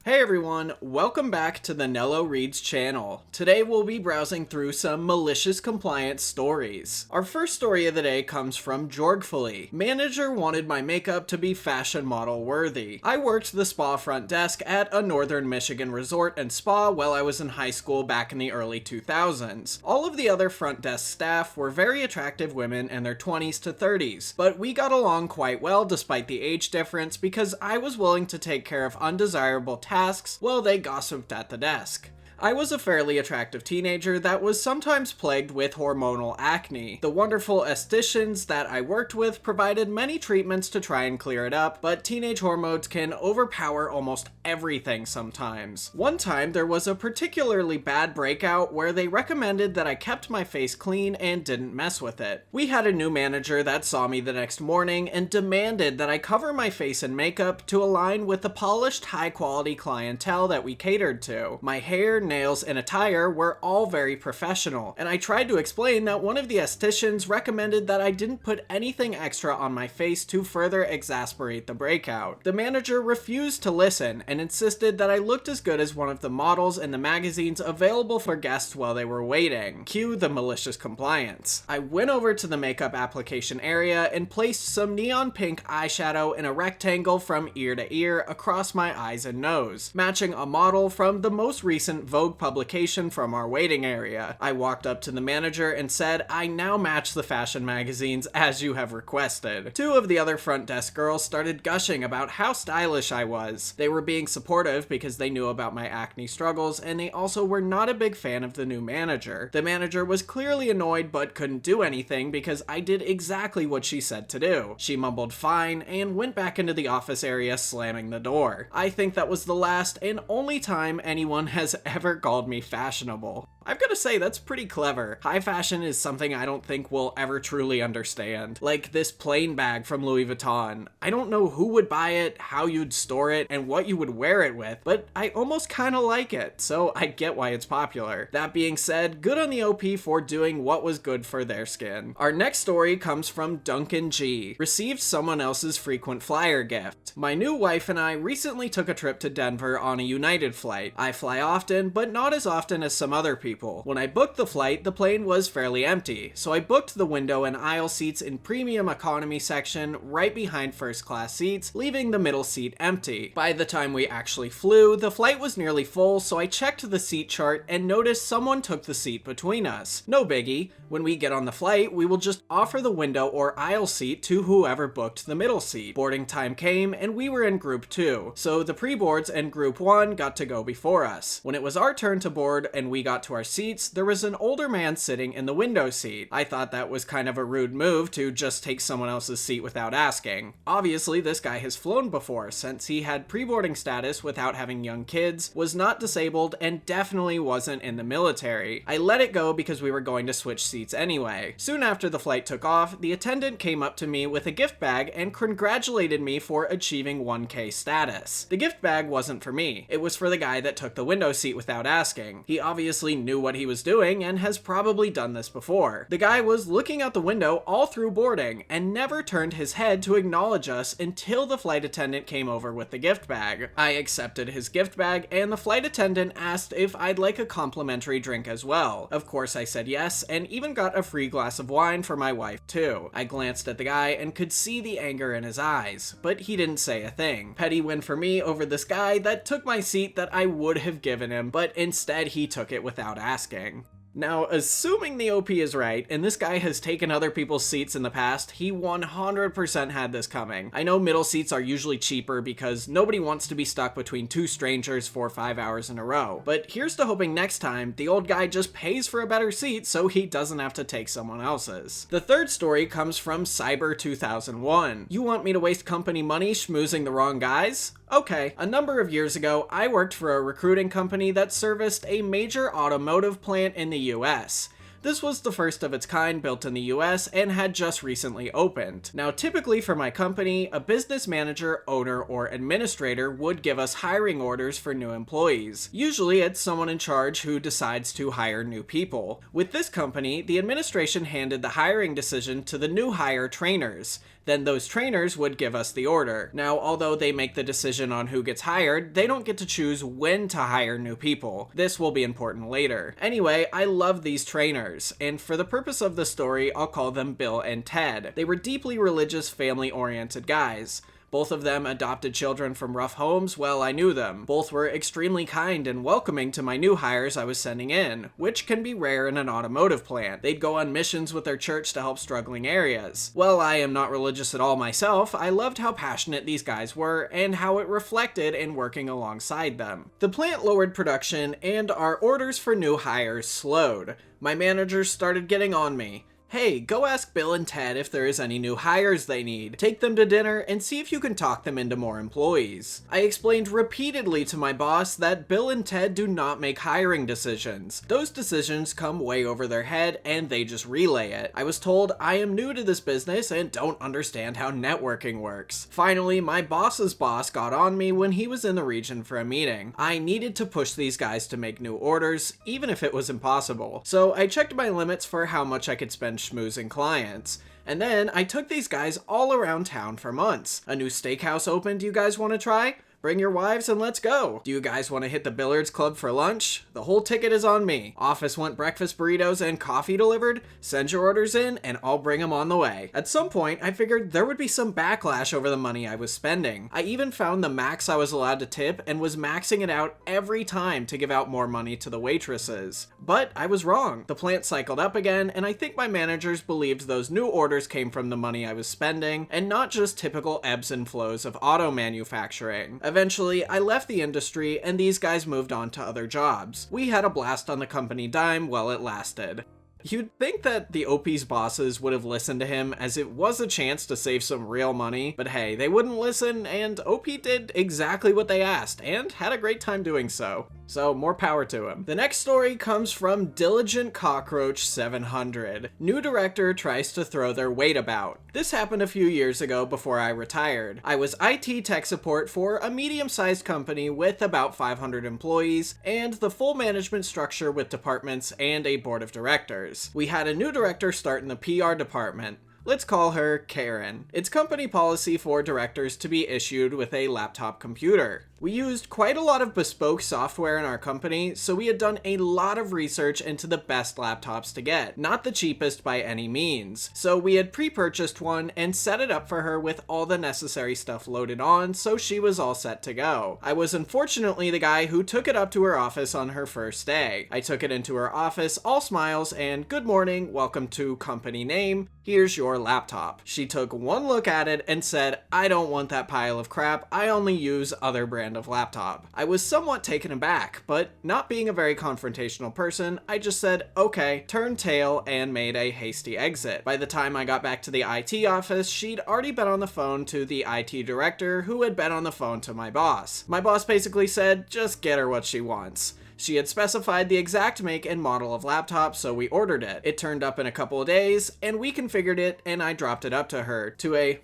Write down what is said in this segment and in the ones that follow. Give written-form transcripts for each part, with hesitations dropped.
Hey everyone, welcome back to the Nello Reads channel. Today we'll be browsing through some malicious compliance stories. Our first story of the day comes from Jorgfully. Manager wanted my makeup to be fashion model worthy. I worked the spa front desk at a northern Michigan resort and spa while I was in high school back in the early 2000s. All of the other front desk staff were very attractive women in their 20s to 30s, but we got along quite well despite the age difference because I was willing to take care of undesirable tasks while they gossiped at the desk. I was a fairly attractive teenager that was sometimes plagued with hormonal acne. The wonderful estheticians that I worked with provided many treatments to try and clear it up, but teenage hormones can overpower almost everything sometimes. One time there was a particularly bad breakout where they recommended that I kept my face clean and didn't mess with it. We had a new manager that saw me the next morning and demanded that I cover my face in makeup to align with the polished, high-quality clientele that we catered to. My hair, nails, and attire were all very professional, and I tried to explain that one of the estheticians recommended that I didn't put anything extra on my face to further exasperate the breakout. The manager refused to listen and insisted that I looked as good as one of the models in the magazines available for guests while they were waiting. Cue the malicious compliance. I went over to the makeup application area and placed some neon pink eyeshadow in a rectangle from ear to ear across my eyes and nose, matching a model from the most recent Vogue publication from our waiting area. I walked up to the manager and said, "I now match the fashion magazines as you have requested." Two of the other front desk girls started gushing about how stylish I was. They were being supportive because they knew about my acne struggles, and they also were not a big fan of the new manager. The manager was clearly annoyed but couldn't do anything because I did exactly what she said to do. She mumbled fine and went back into the office area, slamming the door. I think that was the last and only time anyone has ever called me fashionable. I've got to say, that's pretty clever. High fashion is something I don't think we'll ever truly understand. Like this plain bag from Louis Vuitton. I don't know who would buy it, how you'd store it, and what you would wear it with, but I almost kind of like it, so I get why it's popular. That being said, good on the OP for doing what was good for their skin. Our next story comes from Duncan G. Received someone else's frequent flyer gift. My new wife and I recently took a trip to Denver on a United flight. I fly often, but not as often as some other people. When I booked the flight, the plane was fairly empty, so I booked the window and aisle seats in premium economy section right behind first class seats, leaving the middle seat empty. By the time we actually flew, the flight was nearly full, so I checked the seat chart and noticed someone took the seat between us. No biggie. When we get on the flight, we will just offer the window or aisle seat to whoever booked the middle seat. Boarding time came and we were in group 2, so the pre-boards and group 1 got to go before us. When it was our turn to board and we got to our seats, there was an older man sitting in the window seat. I thought that was kind of a rude move to just take someone else's seat without asking. Obviously, this guy has flown before since he had pre-boarding status without having young kids, was not disabled, and definitely wasn't in the military. I let it go because we were going to switch seats anyway. Soon after the flight took off, the attendant came up to me with a gift bag and congratulated me for achieving 1K status. The gift bag wasn't for me. It was for the guy that took the window seat without asking. He obviously knew what he was doing and has probably done this before. The guy was looking out the window all through boarding and never turned his head to acknowledge us until the flight attendant came over with the gift bag. I accepted his gift bag and the flight attendant asked if I'd like a complimentary drink as well. Of course I said yes and even got a free glass of wine for my wife too. I glanced at the guy and could see the anger in his eyes, but he didn't say a thing. Petty win for me over this guy that took my seat that I would have given him, but instead he took it without asking. Now, assuming the OP is right, and this guy has taken other people's seats in the past, he 100% had this coming. I know middle seats are usually cheaper because nobody wants to be stuck between two strangers for 5 hours in a row. But here's to hoping next time, the old guy just pays for a better seat so he doesn't have to take someone else's. The third story comes from Cyber 2001. You want me to waste company money schmoozing the wrong guys? Okay, a number of years ago, I worked for a recruiting company that serviced a major automotive plant in the US. This was the first of its kind built in the US and had just recently opened. Now, typically for my company, a business manager, owner, or administrator would give us hiring orders for new employees. Usually it's someone in charge who decides to hire new people. With this company, the administration handed the hiring decision to the new hire trainers. Then those trainers would give us the order. Now, although they make the decision on who gets hired, they don't get to choose when to hire new people. This will be important later. Anyway, I love these trainers, and for the purpose of the story, I'll call them Bill and Ted. They were deeply religious, family-oriented guys. Both of them adopted children from rough homes. Well, I knew them. Both were extremely kind and welcoming to my new hires I was sending in, which can be rare in an automotive plant. They'd go on missions with their church to help struggling areas. Well, I am not religious at all myself. I loved how passionate these guys were and how it reflected in working alongside them. The plant lowered production and our orders for new hires slowed. My managers started getting on me. Hey, go ask Bill and Ted if there is any new hires they need. Take them to dinner and see if you can talk them into more employees. I explained repeatedly to my boss that Bill and Ted do not make hiring decisions. Those decisions come way over their head and they just relay it. I was told I am new to this business and don't understand how networking works. Finally, my boss's boss got on me when he was in the region for a meeting. I needed to push these guys to make new orders, even if it was impossible. So I checked my limits for how much I could spend schmoozing clients. And then I took these guys all around town for months. A new steakhouse opened, you guys want to try? Bring your wives and let's go. Do you guys want to hit the billiards club for lunch? The whole ticket is on me. Office want breakfast burritos and coffee delivered? Send your orders in and I'll bring them on the way. At some point, I figured there would be some backlash over the money I was spending. I even found the max I was allowed to tip and was maxing it out every time to give out more money to the waitresses. But I was wrong. The plant cycled up again, and I think my managers believed those new orders came from the money I was spending and not just typical ebbs and flows of auto manufacturing. Eventually, I left the industry and these guys moved on to other jobs. We had a blast on the company dime while it lasted. You'd think that the OP's bosses would have listened to him, as it was a chance to save some real money, but hey, they wouldn't listen, and OP did exactly what they asked, and had a great time doing so. So, more power to him. The next story comes from Diligent Cockroach 700. New director tries to throw their weight about. This happened a few years ago before I retired. I was IT tech support for a medium-sized company with about 500 employees, and the full management structure with departments and a board of directors. We had a new director start in the PR department. Let's call her Karen. It's company policy for directors to be issued with a laptop computer. We used quite a lot of bespoke software in our company, so we had done a lot of research into the best laptops to get. Not the cheapest by any means. So we had pre-purchased one and set it up for her with all the necessary stuff loaded on, so she was all set to go. I was unfortunately the guy who took it up to her office on her first day. I took it into her office, all smiles, and good morning, welcome to company name, here's your laptop. She took one look at it and said, I don't want that pile of crap, I only use other brand of laptop. I was somewhat taken aback, but not being a very confrontational person, I just said, okay, turned tail, and made a hasty exit. By the time I got back to the IT office, she'd already been on the phone to the IT director, who had been on the phone to my boss. My boss basically said, just get her what she wants. She had specified the exact make and model of laptop, so we ordered it. It turned up in a couple of days, and we configured it, and I dropped it up to her to a,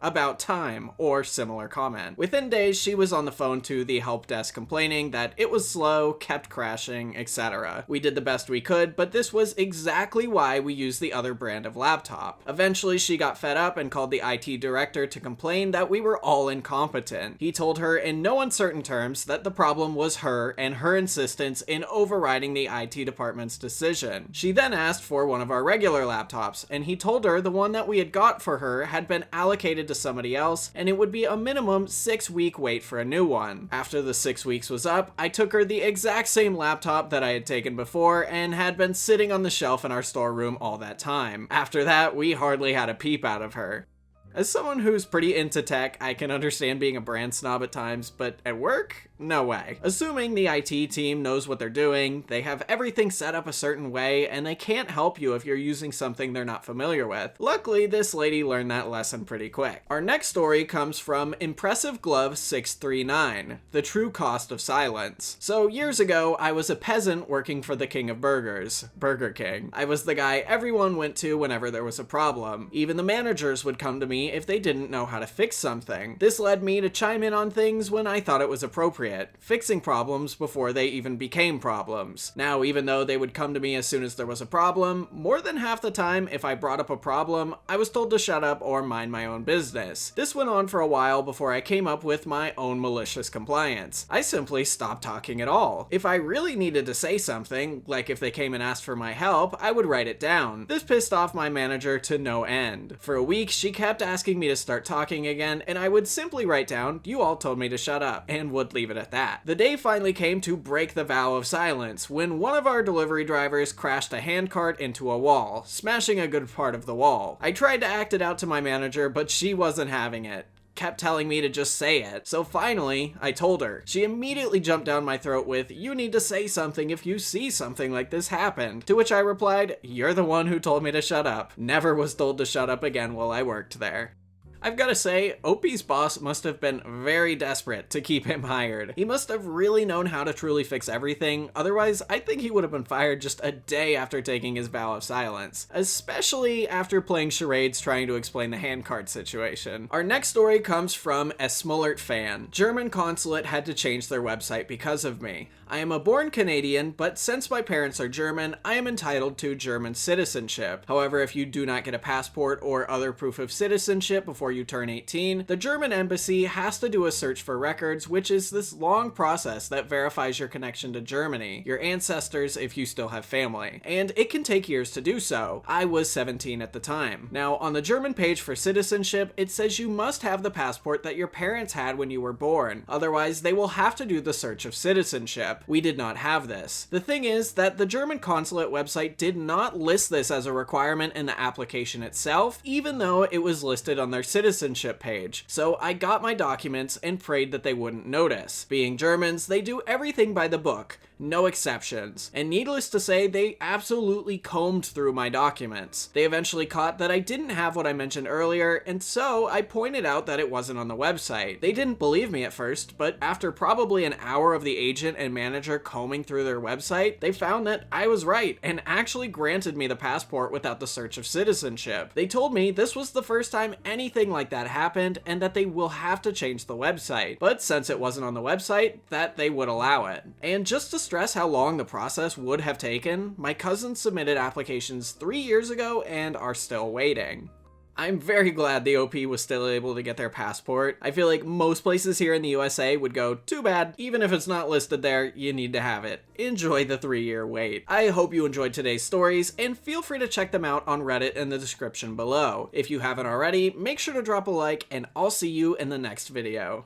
about time, or similar comment. Within days, she was on the phone to the help desk complaining that it was slow, kept crashing, etc. We did the best we could, but this was exactly why we used the other brand of laptop. Eventually, she got fed up and called the IT director to complain that we were all incompetent. He told her in no uncertain terms that the problem was her and her insistence in overriding the IT department's decision. She then asked for one of our regular laptops, and he told her the one that we had got for her had been allocated to somebody else, and it would be a minimum 6-week wait for a new one. After the 6 weeks was up, I took her the exact same laptop that I had taken before and had been sitting on the shelf in our storeroom all that time. After that, we hardly had a peep out of her. As someone who's pretty into tech, I can understand being a brand snob at times, but at work? No way. Assuming the IT team knows what they're doing, they have everything set up a certain way, and they can't help you if you're using something they're not familiar with. Luckily, this lady learned that lesson pretty quick. Our next story comes from Impressive Glove 639, The True Cost of Silence. So years ago, I was a peasant working for the King of Burgers, Burger King. I was the guy everyone went to whenever there was a problem. Even the managers would come to me me if they didn't know how to fix something. This led me to chime in on things when I thought it was appropriate, fixing problems before they even became problems. Now, even though they would come to me as soon as there was a problem, more than half the time if I brought up a problem, I was told to shut up or mind my own business. This went on for a while before I came up with my own malicious compliance. I simply stopped talking at all. If I really needed to say something, like if they came and asked for my help, I would write it down. This pissed off my manager to no end. For a week, she kept asking me to start talking again, and I would simply write down, "You all told me to shut up," and would leave it at that. The day finally came to break the vow of silence when one of our delivery drivers crashed a handcart into a wall, smashing a good part of the wall. I tried to act it out to my manager, but she wasn't having it. Kept telling me to just say it. So finally, I told her. She immediately jumped down my throat with, "You need to say something if you see something like this happen." To which I replied, "You're the one who told me to shut up." Never was told to shut up again while I worked there. I've gotta say, OP's boss must have been very desperate to keep him hired. He must have really known how to truly fix everything, otherwise I think he would have been fired just a day after taking his vow of silence, especially after playing charades trying to explain the handcart situation. Our next story comes from a Smollert fan. German consulate had to change their website because of me. I am a born Canadian, but since my parents are German, I am entitled to German citizenship. However, if you do not get a passport or other proof of citizenship before you turn 18, the German embassy has to do a search for records, which is this long process that verifies your connection to Germany, your ancestors if you still have family, and it can take years to do so. I was 17 at the time. Now, on the German page for citizenship, it says you must have the passport that your parents had when you were born, otherwise they will have to do the search of citizenship. We did not have this. The thing is that the German consulate website did not list this as a requirement in the application itself, even though it was listed on their citizenship page. So I got my documents and prayed that they wouldn't notice. Being Germans, they do everything by the book. No exceptions. And needless to say, they absolutely combed through my documents. They eventually caught that I didn't have what I mentioned earlier, and so I pointed out that it wasn't on the website. They didn't believe me at first, but after probably an hour of the agent and manager combing through their website, they found that I was right and actually granted me the passport without the search of citizenship. They told me this was the first time anything like that happened and that they will have to change the website. But since it wasn't on the website, that they would allow it. And just to stress how long the process would have taken, my cousins submitted applications 3 years ago and are still waiting. I'm very glad the OP was still able to get their passport. I feel like most places here in the USA would go, too bad, even if it's not listed there, you need to have it. Enjoy the 3-year wait. I hope you enjoyed today's stories, and feel free to check them out on Reddit in the description below. If you haven't already, make sure to drop a like, and I'll see you in the next video.